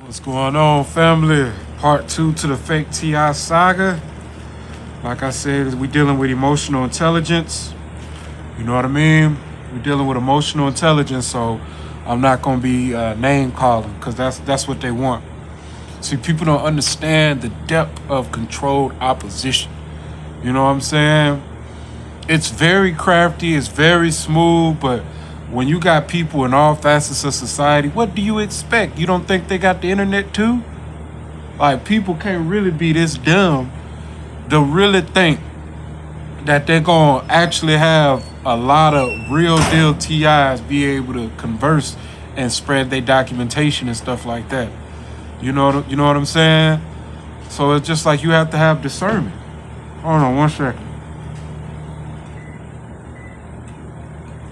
What's going on, family? Part 2 to the fake T.I. saga. Like I said, we dealing with emotional intelligence. You know what I mean? We're dealing with emotional intelligence, so I'm not going to be name calling because that's what they want. See, people don't understand the depth of controlled opposition. You know what I'm saying? It's very crafty, it's very smooth, but when you got people in all facets of society, what do you expect? You don't think they got the internet too? Like, people can't really be this dumb to really think that they're gonna actually have a lot of real deal TIs be able to converse and spread their documentation and stuff like that. You know what I'm saying? So it's just like you have to have discernment. Hold on one second.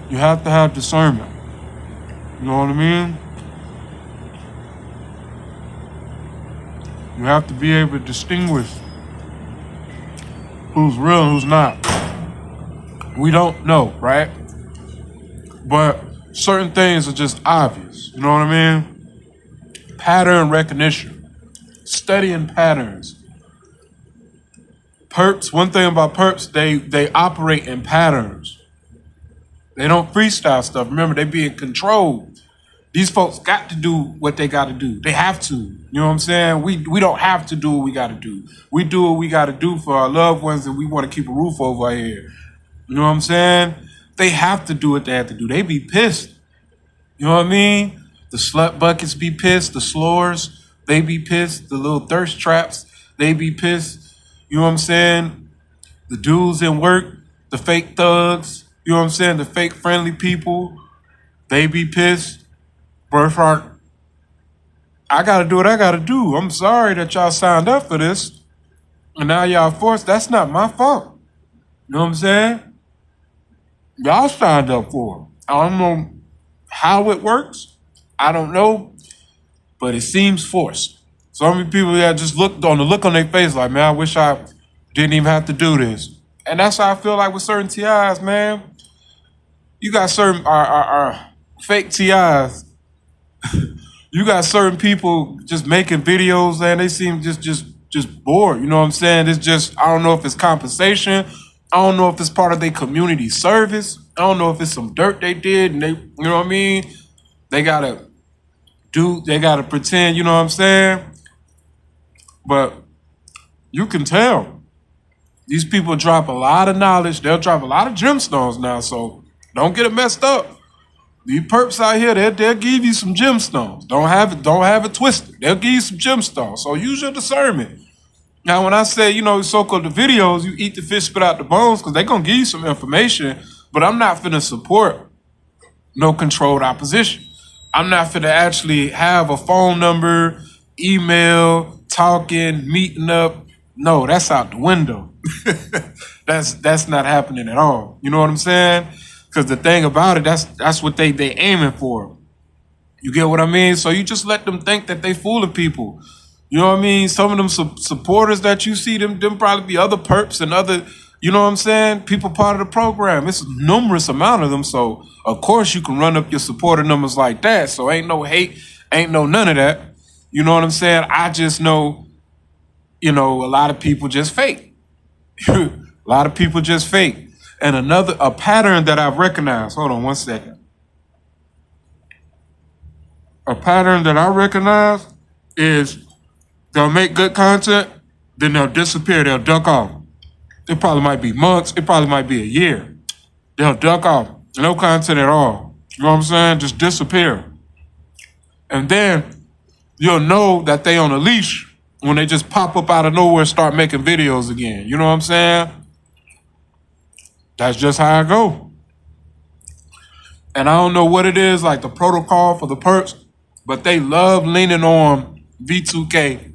You have to have discernment. You know what I mean? You have to be able to distinguish who's real and who's not. We don't know, right? But certain things are just obvious. You know what I mean? Pattern recognition. Studying patterns. Perps, one thing about perps, they operate in patterns. They don't freestyle stuff. Remember, they being controlled. These folks got to do what they got to do. They have to. You know what I'm saying? We don't have to do what we got to do. We do what we got to do for our loved ones, and we want to keep a roof over our head. You know what I'm saying? They have to do what they have to do. They be pissed. You know what I mean? The slut buckets be pissed. The slores, they be pissed. The little thirst traps, they be pissed. You know what I'm saying? The dudes in work, the fake thugs, you know what I'm saying? The fake friendly people, they be pissed. Birthright, I gotta do what I gotta do. I'm sorry that y'all signed up for this. And now y'all forced. That's not my fault. You know what I'm saying? Y'all signed up for it. I don't know how it works. I don't know. But it seems forced. So many people that just look on their face like, man, I wish I didn't even have to do this. And that's how I feel like with certain TIs, man. You got certain our fake TIs. You got certain people just making videos and they seem just bored. You know what I'm saying? It's just, I don't know if it's compensation. I don't know if it's part of their community service. I don't know if it's some dirt they did and they, you know what I mean? They gotta pretend, you know what I'm saying? But you can tell. These people drop a lot of knowledge. They'll drop a lot of gemstones now, so don't get it messed up. These perps out here, they'll give you some gemstones. Don't have it twisted. They'll give you some gemstones. So use your discernment. Now, when I say, you know, so-called the videos, you eat the fish, spit out the bones, because they're going to give you some information, but I'm not finna support no controlled opposition. I'm not finna actually have a phone number, email, talking, meeting up. No, that's out the window. That's not happening at all. You know what I'm saying? Because the thing about it, that's what they aiming for. You get what I mean? So you just let them think that they fooling people. You know what I mean? Some of them supporters that you see, them probably be other perps and other, you know what I'm saying? People part of the program. It's a numerous amount of them. So of course you can run up your supporter numbers like that. So ain't no hate, ain't no none of that. You know what I'm saying? I just know, you know, a lot of people just fake. A lot of people just fake. And a pattern that I've recognized, hold on one second. A pattern that I recognize is they'll make good content, then they'll disappear, they'll duck off. It probably might be months, it probably might be a year. They'll duck off, no content at all. You know what I'm saying? Just disappear. And then you'll know that they on a leash when they just pop up out of nowhere and start making videos again. You know what I'm saying? That's just how I go. And I don't know what it is, like the protocol for the perks, but they love leaning on V2K.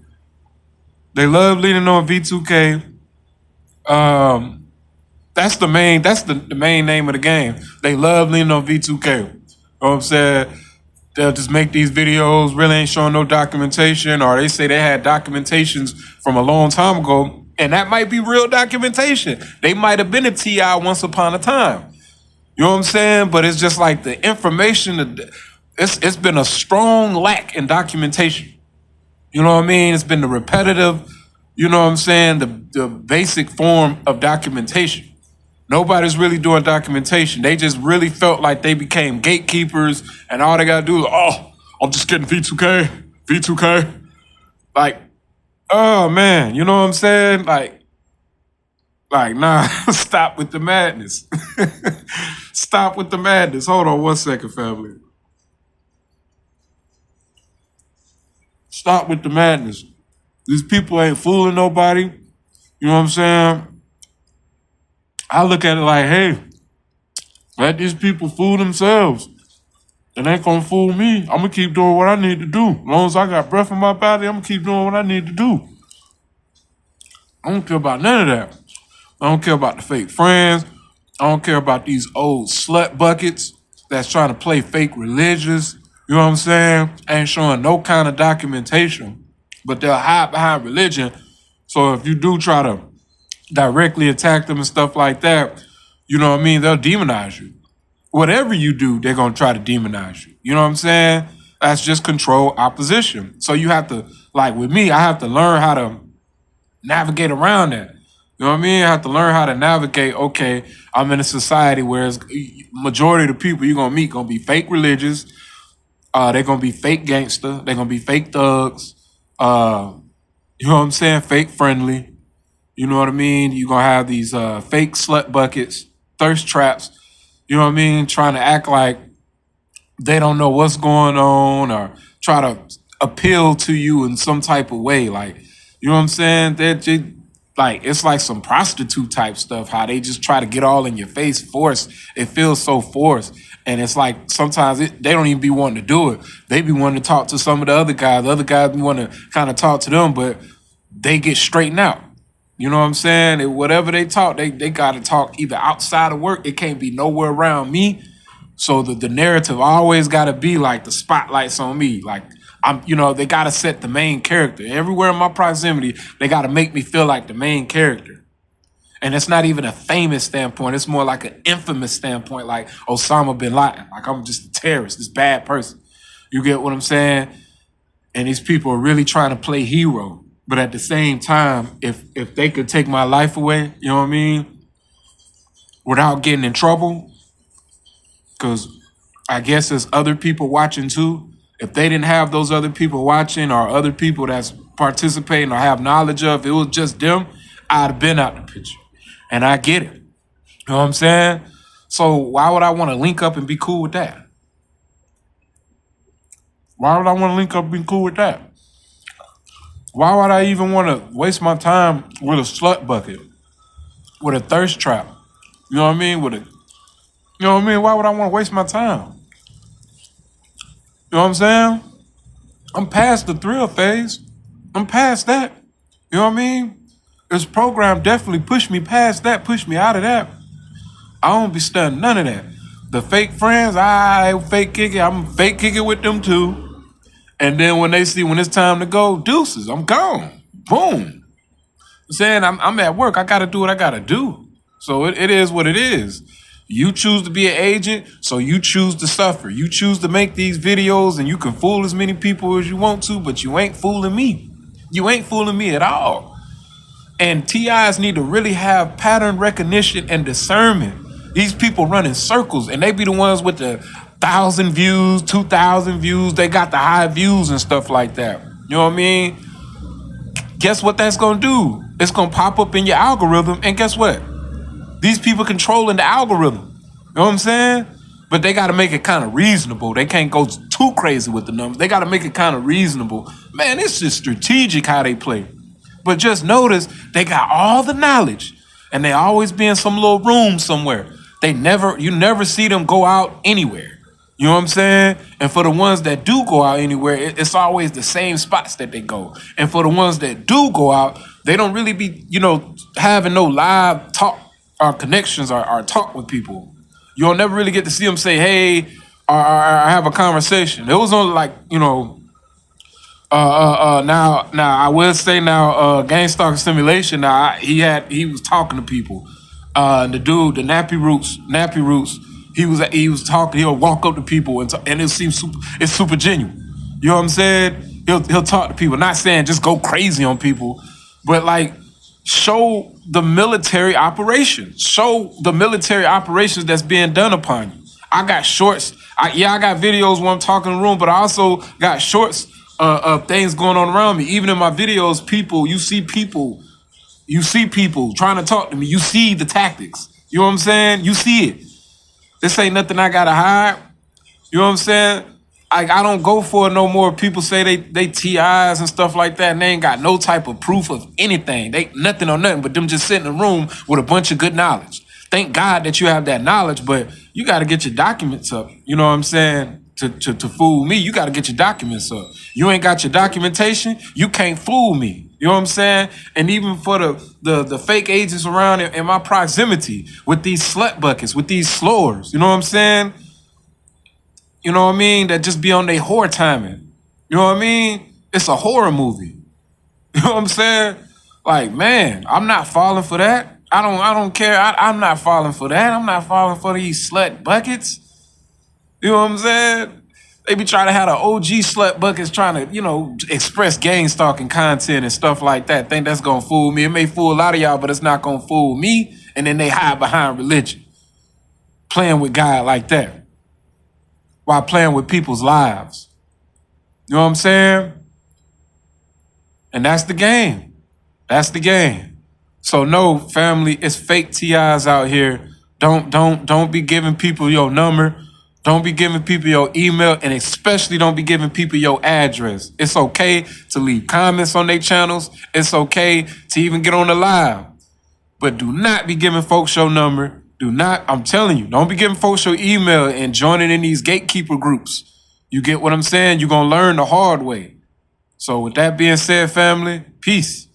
They love leaning on V2K. That's the main name of the game. They love leaning on V2K. You know what I'm saying? They'll just make these videos, really ain't showing no documentation, or they say they had documentations from a long time ago. And that might be real documentation. They might have been a TI once upon a time. You know what I'm saying? But it's just like the information, it's been a strong lack in documentation. You know what I mean? It's been the repetitive, you know what I'm saying, the basic form of documentation. Nobody's really doing documentation. They just really felt like they became gatekeepers and all they gotta do is, oh, I'm just getting V2K, V2K. Like, oh man, you know what I'm saying? Like, nah, stop with the madness. Stop with the madness. Hold on one second, family. Stop with the madness. These people ain't fooling nobody. You know what I'm saying? I look at it like, hey, let these people fool themselves. It ain't gonna fool me. I'm gonna keep doing what I need to do. As long as I got breath in my body, I'm gonna keep doing what I need to do. I don't care about none of that. I don't care about the fake friends. I don't care about these old slut buckets that's trying to play fake religious. You know what I'm saying? Ain't showing no kind of documentation, but they'll hide behind religion. So if you do try to directly attack them and stuff like that, you know what I mean? They'll demonize you. Whatever you do, they're going to try to demonize you. You know what I'm saying? That's just control opposition. So you have to, like with me, I have to learn how to navigate around that. You know what I mean? I have to learn how to navigate, okay, I'm in a society where it's, majority of the people you're going to meet going to be fake religious. They're going to be fake gangster. They're going to be fake thugs. You know what I'm saying? Fake friendly. You know what I mean? You're going to have these fake slut buckets, thirst traps. You know what I mean? Trying to act like they don't know what's going on or try to appeal to you in some type of way. Like, you know what I'm saying? They're just, like, it's like some prostitute type stuff, how they just try to get all in your face, forced. It feels so forced. And it's like sometimes they don't even be wanting to do it. They be wanting to talk to some of the other guys. The other guys be wanting to kind of talk to them, but they get straightened out. You know what I'm saying? Whatever they talk, they got to talk either outside of work. It can't be nowhere around me. So the narrative always got to be like the spotlight's on me. Like they got to set the main character. Everywhere in my proximity, they got to make me feel like the main character. And it's not even a famous standpoint. It's more like an infamous standpoint, like Osama bin Laden. Like I'm just a terrorist, this bad person. You get what I'm saying? And these people are really trying to play hero. But at the same time, if they could take my life away, you know what I mean, without getting in trouble, because I guess there's other people watching too. If they didn't have those other people watching or other people that's participating or have knowledge of, it was just them, I'd have been out the picture. And I get it. You know what I'm saying? So why would I want to link up and be cool with that? Why would I want to link up and be cool with that? Why would I even want to waste my time with a slut bucket, with a thirst trap? You know what I mean? You know what I mean? Why would I want to waste my time? You know what I'm saying? I'm past the thrill phase. I'm past that. You know what I mean? This program definitely pushed me past that, pushed me out of that. I don't be studying none of that. The fake friends, I fake kick it. I'm fake kicking with them too. And then when they see when it's time to go, deuces, I'm gone. Boom. I'm saying I'm at work. I got to do what I got to do. So it is what it is. You choose to be an agent, so you choose to suffer. You choose to make these videos, and you can fool as many people as you want to, but you ain't fooling me. You ain't fooling me at all. And TIs need to really have pattern recognition and discernment. These people run in circles, and they be the ones with the 1,000 views, 2,000 views. They got the high views and stuff like that. You know what I mean? Guess what that's going to do? It's going to pop up in your algorithm. And guess what? These people controlling the algorithm. You know what I'm saying? But they got to make it kind of reasonable. They can't go too crazy with the numbers. They got to make it kind of reasonable. Man, it's just strategic how they play. But just notice they got all the knowledge. And they always be in some little room somewhere. You never see them go out anywhere. You know what I'm saying? And for the ones that do go out anywhere, it's always the same spots that they go. And for the ones that do go out, they don't really be, having no live talk or connections or talk with people. You'll never really get to see them say, hey, or have a conversation. It was only like, now I will say now, Gangstalker Simulation, now he was talking to people. The dude, the Nappy Roots, he was talking. He'll walk up to people and it seems it's super genuine. You know what I'm saying? He'll talk to people. Not saying just go crazy on people, but like show the military operations. Show the military operations that's being done upon you. I got shorts. I got videos when I'm talking in the room, but I also got shorts of things going on around me. Even in my videos, you see people trying to talk to me. You see the tactics. You know what I'm saying? You see it. This ain't nothing I gotta hide. You know what I'm saying? I don't go for it no more. People say they TIs and stuff like that, and they ain't got no type of proof of anything. They nothing on nothing, but them just sitting in a room with a bunch of good knowledge. Thank God that you have that knowledge, but you got to get your documents up. You know what I'm saying? To fool me, you got to get your documents up. You ain't got your documentation, you can't fool me. You know what I'm saying? And even for the fake agents around in my proximity with these slut buckets, with these slurs, you know what I'm saying? You know what I mean? That just be on their whore timing. You know what I mean? It's a horror movie. You know what I'm saying? Like, man, I'm not falling for that. I don't care. I'm not falling for that. I'm not falling for these slut buckets. You know what I'm saying? They be trying to have the OG slut buckets trying to, express gang stalking content and stuff like that. Think that's gonna fool me. It may fool a lot of y'all, but it's not gonna fool me. And then they hide behind religion. Playing with God like that. While playing with people's lives. You know what I'm saying? And that's the game. That's the game. So no, family, it's fake TIs out here. Don't be giving people your number. Don't be giving people your email, and especially don't be giving people your address. It's okay to leave comments on their channels. It's okay to even get on the live. But do not be giving folks your number. Do not, I'm telling you, don't be giving folks your email and joining in these gatekeeper groups. You get what I'm saying? You're going to learn the hard way. So with that being said, family, peace.